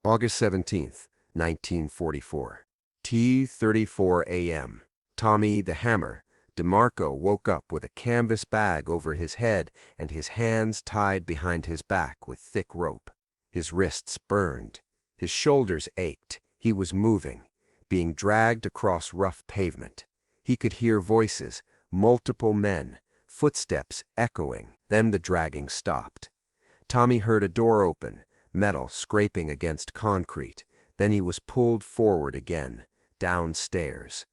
August 17th, 1944. T:34 a.m. Tommy the Hammer, DiMarco, woke up with a canvas bag over his head and his hands tied behind his back with thick rope. His wrists burned. His shoulders ached. He was moving, being dragged across rough pavement. He could hear voices, multiple men, footsteps echoing. Then the dragging stopped. Tommy heard a door open, metal scraping against concrete. Then he was pulled forward again, downstairs.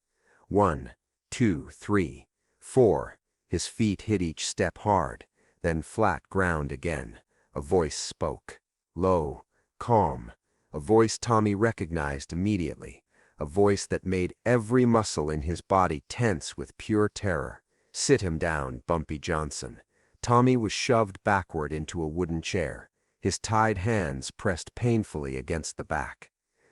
1, 2, 3, 4. His feet hit each step hard, then flat ground again. A voice spoke. Low, calm. A voice Tommy recognized immediately. A voice that made every muscle in his body tense with pure terror. Sit him down, Bumpy Johnson. Tommy was shoved backward into a wooden chair. His tied hands pressed painfully against the back.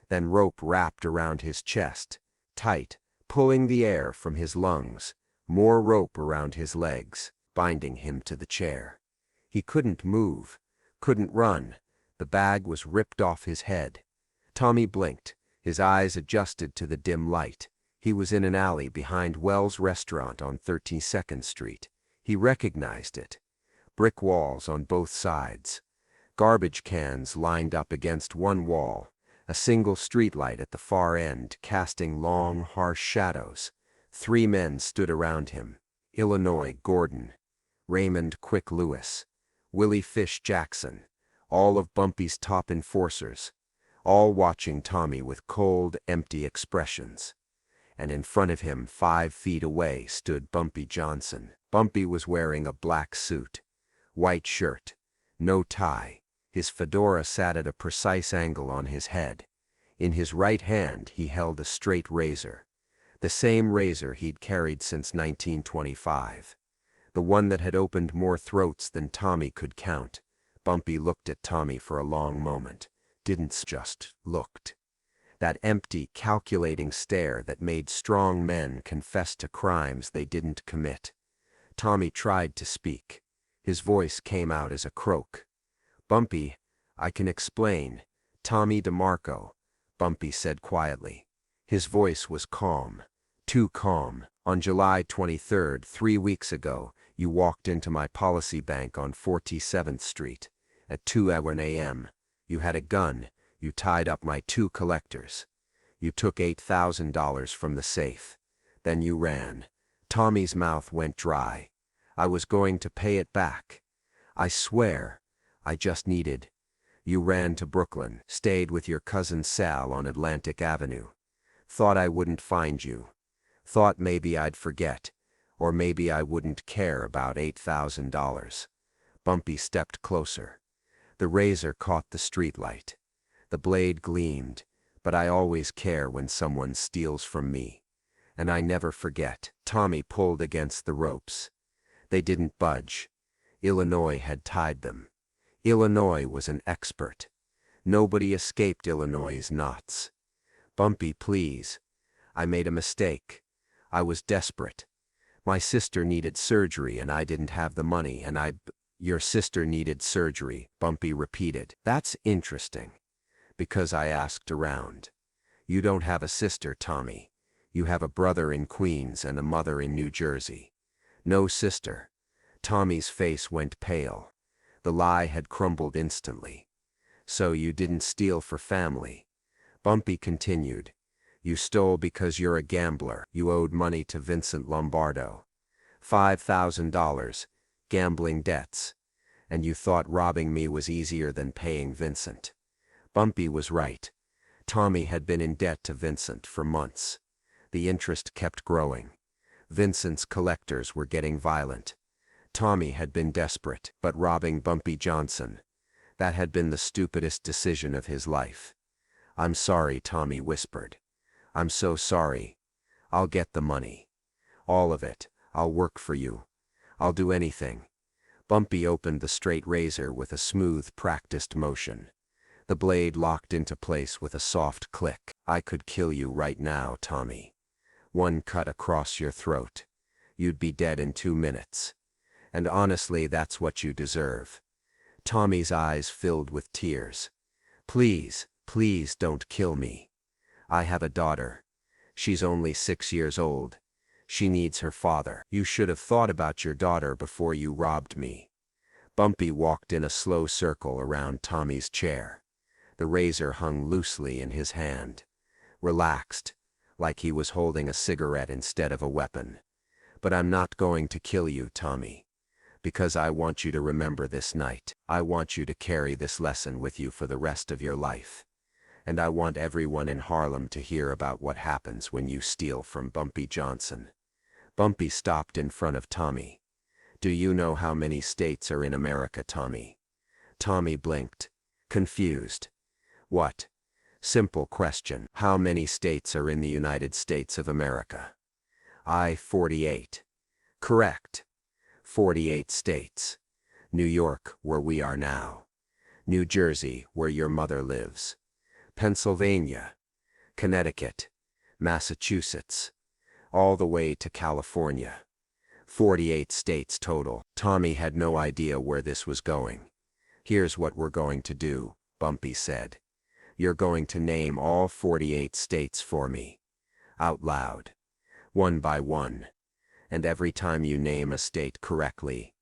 Then rope wrapped around his chest, tight, pulling the air from his lungs. More rope around his legs, binding him to the chair. He couldn't move, couldn't run. The bag was ripped off his head. Tommy blinked, his eyes adjusted to the dim light. He was in an alley behind Wells Restaurant on 32nd Street. He recognized it. Brick walls on both sides. Garbage cans lined up against one wall. A single streetlight at the far end casting long, harsh shadows. 3 men stood around him. Illinois Gordon, Raymond Quick Lewis, Willie Fish Jackson, all of Bumpy's top enforcers, all watching Tommy with cold, empty expressions. And in front of him, 5 feet away, stood Bumpy Johnson. Bumpy was wearing a black suit, white shirt, no tie. His fedora sat at a precise angle on his head. In his right hand he held a straight razor, the same razor he'd carried since 1925. The one that had opened more throats than Tommy could count. Bumpy looked at Tommy for a long moment. Just looked. That empty, calculating stare that made strong men confess to crimes they didn't commit. Tommy tried to speak. His voice came out as a croak. Bumpy, I can explain. Tommy DiMarco, Bumpy said quietly. His voice was calm. Too calm. On July 23rd, 3 weeks ago, you walked into my policy bank on 47th Street. At 2:01 a.m. You had a gun. You tied up my 2 collectors. You took $8,000 from the safe. Then you ran. Tommy's mouth went dry. I was going to pay it back. I swear. I just needed. You ran to Brooklyn, stayed with your cousin Sal on Atlantic Avenue. Thought I wouldn't find you. Thought maybe I'd forget, or maybe I wouldn't care about $8,000. Bumpy stepped closer. The razor caught the streetlight. The blade gleamed, but I always care when someone steals from me. And I never forget. Tommy pulled against the ropes. They didn't budge. Illinois had tied them. Illinois was an expert. Nobody escaped Illinois' knots. Bumpy, please. I made a mistake. I was desperate. My sister needed surgery and I didn't have the money and Your sister needed surgery, Bumpy repeated. That's interesting. Because I asked around. You don't have a sister, Tommy. You have a brother in Queens and a mother in New Jersey. No sister. Tommy's face went pale. The lie had crumbled instantly. So you didn't steal for family. Bumpy continued. You stole because you're a gambler. You owed money to Vincent Lombardo. $5,000, gambling debts. And you thought robbing me was easier than paying Vincent. Bumpy was right. Tommy had been in debt to Vincent for months. The interest kept growing. Vincent's collectors were getting violent. Tommy had been desperate, but robbing Bumpy Johnson, that had been the stupidest decision of his life. I'm sorry, Tommy whispered. I'm so sorry. I'll get the money. All of it. I'll work for you. I'll do anything. Bumpy opened the straight razor with a smooth, practiced motion. The blade locked into place with a soft click. I could kill you right now, Tommy. 1 cut across your throat. You'd be dead in 2 minutes. And honestly, that's what you deserve. Tommy's eyes filled with tears. Please, Please don't kill me. I have a daughter. She's only 6 years old. She needs her father. You should have thought about your daughter before you robbed me." Bumpy walked in a slow circle around Tommy's chair. The razor hung loosely in his hand. Relaxed, like he was holding a cigarette instead of a weapon. "But I'm not going to kill you, Tommy. Because I want you to remember this night. I want you to carry this lesson with you for the rest of your life. And I want everyone in Harlem to hear about what happens when you steal from Bumpy Johnson." Bumpy stopped in front of Tommy. "Do you know how many states are in America, Tommy?" Tommy blinked, confused. "What? Simple question. How many states are in the United States of America?" 48. "Correct. 48 states. New York, where we are now. New Jersey, where your mother lives. Pennsylvania. Connecticut. Massachusetts. All the way to California. 48 states total." Tommy had no idea where this was going. "Here's what we're going to do," Bumpy said. "You're going to name all 48 states for me. Out loud. One by one. And every time you name a state correctly,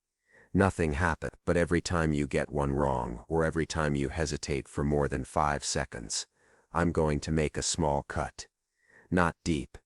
nothing happens. But every time you get one wrong, or every time you hesitate for more than 5 seconds, I'm going to make a small cut. Not deep.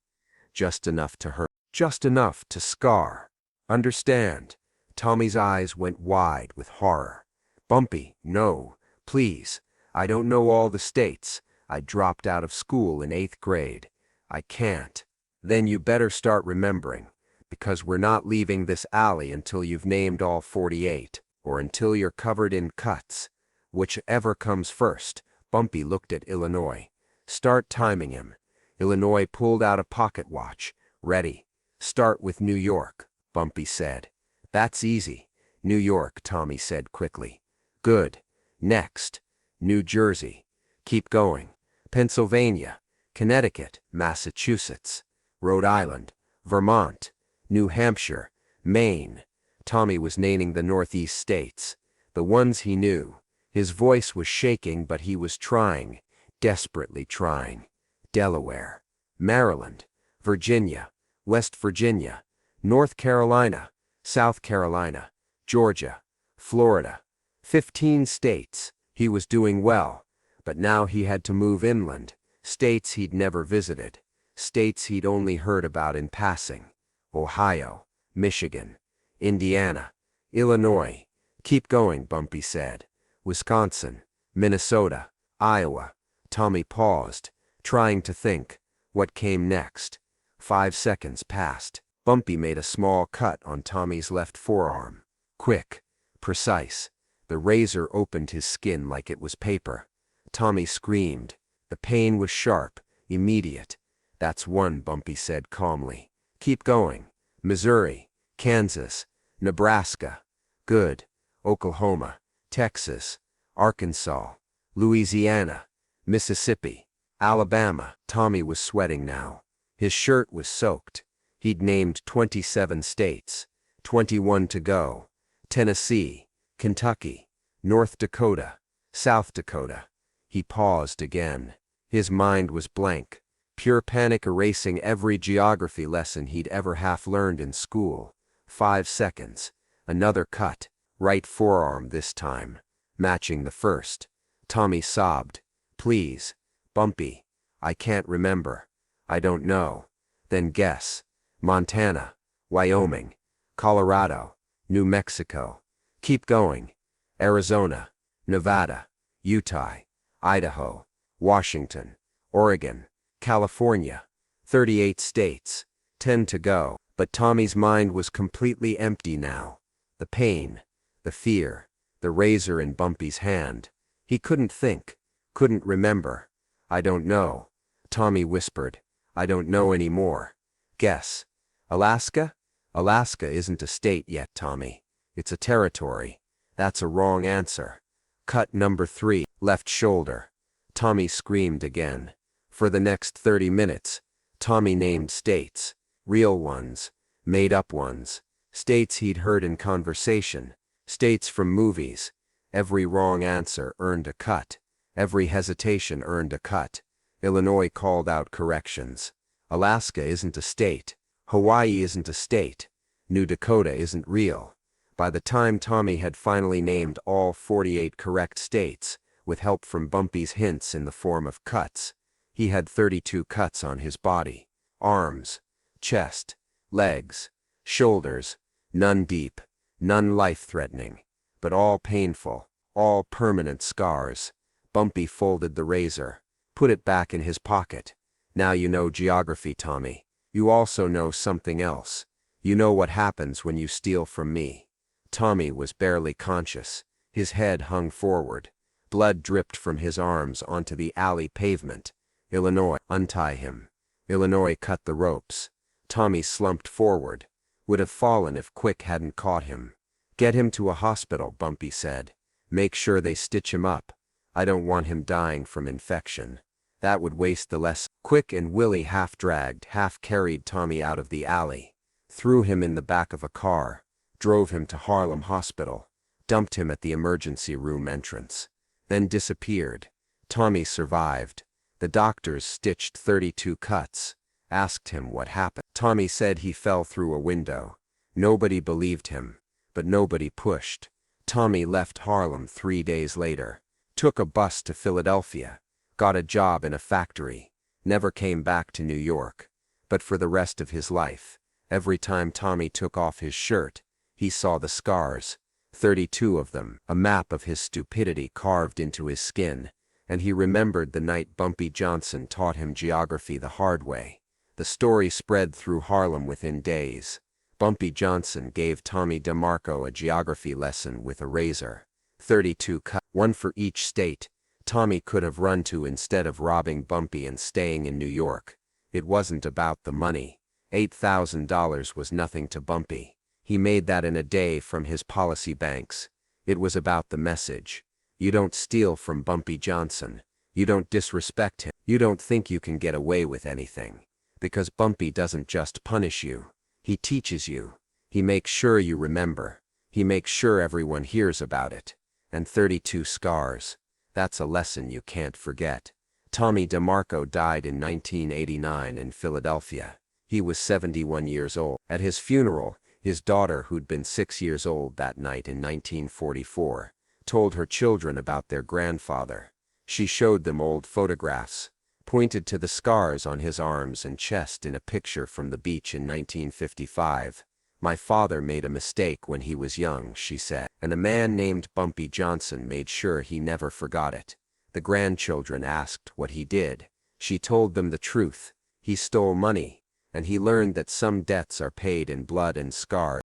Just enough to hurt. Just enough to scar. Understand?" Tommy's eyes went wide with horror. "Bumpy, no, please. I don't know all the states. I dropped out of school in 8th grade. I can't." "Then you better start remembering, because we're not leaving this alley until you've named all 48, or until you're covered in cuts. Whichever comes first." Bumpy looked at Illinois. "Start timing him." Illinois pulled out a pocket watch. "Ready. Start with New York," Bumpy said. "That's easy." "New York," Tommy said quickly. "Good. Next. New Jersey. Keep going. Pennsylvania. Connecticut. Massachusetts. Rhode Island. Vermont. New Hampshire. Maine." Tommy was naming the Northeast states, the ones he knew. His voice was shaking, but he was trying, desperately trying. "Delaware. Maryland. Virginia. West Virginia. North Carolina. South Carolina. Georgia. Florida. 15 states. He was doing well, but now he had to move inland. States he'd never visited. States he'd only heard about in passing. Ohio. Michigan. Indiana. Illinois. "Keep going," Bumpy said. "Wisconsin. Minnesota. Iowa." Tommy paused, trying to think. What came next? 5 seconds passed. Bumpy made a small cut on Tommy's left forearm. Quick. Precise. The razor opened his skin like it was paper. Tommy screamed. The pain was sharp, immediate. "That's one," Bumpy said calmly. "Keep going. Missouri. Kansas. Nebraska. Good. Oklahoma. Texas. Arkansas. Louisiana. Mississippi. Alabama." Tommy was sweating now. His shirt was soaked. He'd named 27 states. 21 to go. Tennessee. Kentucky. North Dakota. South Dakota. He paused again. His mind was blank. Pure panic erasing every geography lesson he'd ever half learned in school. 5 seconds. Another cut. Right forearm this time. Matching the first. Tommy sobbed. "Please. Bumpy. I can't remember. I don't know." "Then guess." "Montana. Wyoming. Colorado. New Mexico. Keep going. Arizona. Nevada. Utah. Idaho. Washington. Oregon. California. 38 states. 10 to go." But Tommy's mind was completely empty now. The pain, the fear, the razor in Bumpy's hand. He couldn't think, couldn't remember. "I don't know," Tommy whispered. "I don't know anymore." "Guess." "Alaska?" "Alaska isn't a state yet, Tommy. It's a territory." "That's a wrong answer." Cut number 3, left shoulder. Tommy screamed again. For the next 30 minutes, Tommy named states. Real ones, made-up ones, states he'd heard in conversation, states from movies. Every wrong answer earned a cut. Every hesitation earned a cut. Illinois called out corrections. Alaska isn't a state. Hawaii isn't a state. New Dakota isn't real. By the time Tommy had finally named all 48 correct states, with help from Bumpy's hints in the form of cuts, he had 32 cuts on his body. Arms, chest, legs, shoulders, none deep, none life-threatening, but all painful, all permanent scars. Bumpy folded the razor, put it back in his pocket. Now you know geography, Tommy. You also know something else. You know what happens when you steal from me. Tommy was barely conscious. His head hung forward. Blood dripped from his arms onto the alley pavement. Illinois, untie him. Illinois cut the ropes. Tommy slumped forward. Would have fallen if Quick hadn't caught him. Get him to a hospital, Bumpy said. Make sure they stitch him up. I don't want him dying from infection. That would waste the lesson. Quick and Willie half-dragged, half-carried Tommy out of the alley, threw him in the back of a car, drove him to Harlem Hospital, dumped him at the emergency room entrance, then disappeared. Tommy survived. The doctors stitched 32 cuts, asked him what happened. Tommy said he fell through a window. Nobody believed him, but nobody pushed. Tommy left Harlem 3 days later, took a bus to Philadelphia, got a job in a factory, never came back to New York. But for the rest of his life, every time Tommy took off his shirt, he saw the scars, 32 of them, a map of his stupidity carved into his skin, and he remembered the night Bumpy Johnson taught him geography the hard way. The story spread through Harlem within days. Bumpy Johnson gave Tommy DiMarco a geography lesson with a razor. 32 cuts, one for each state, Tommy could have run to instead of robbing Bumpy and staying in New York. It wasn't about the money. $8,000 was nothing to Bumpy. He made that in a day from his policy banks. It was about the message. You don't steal from Bumpy Johnson. You don't disrespect him. You don't think you can get away with anything. Because Bumpy doesn't just punish you. He teaches you. He makes sure you remember. He makes sure everyone hears about it. And 32 scars. That's a lesson you can't forget. Tommy DiMarco died in 1989 in Philadelphia. He was 71 years old. At his funeral, his daughter, who'd been 6 years old that night in 1944, told her children about their grandfather. She showed them old photographs, pointed to the scars on his arms and chest in a picture from the beach in 1955. My father made a mistake when he was young, she said, and a man named Bumpy Johnson made sure he never forgot it. The grandchildren asked what he did. She told them the truth. He stole money, and he learned that some debts are paid in blood and scars.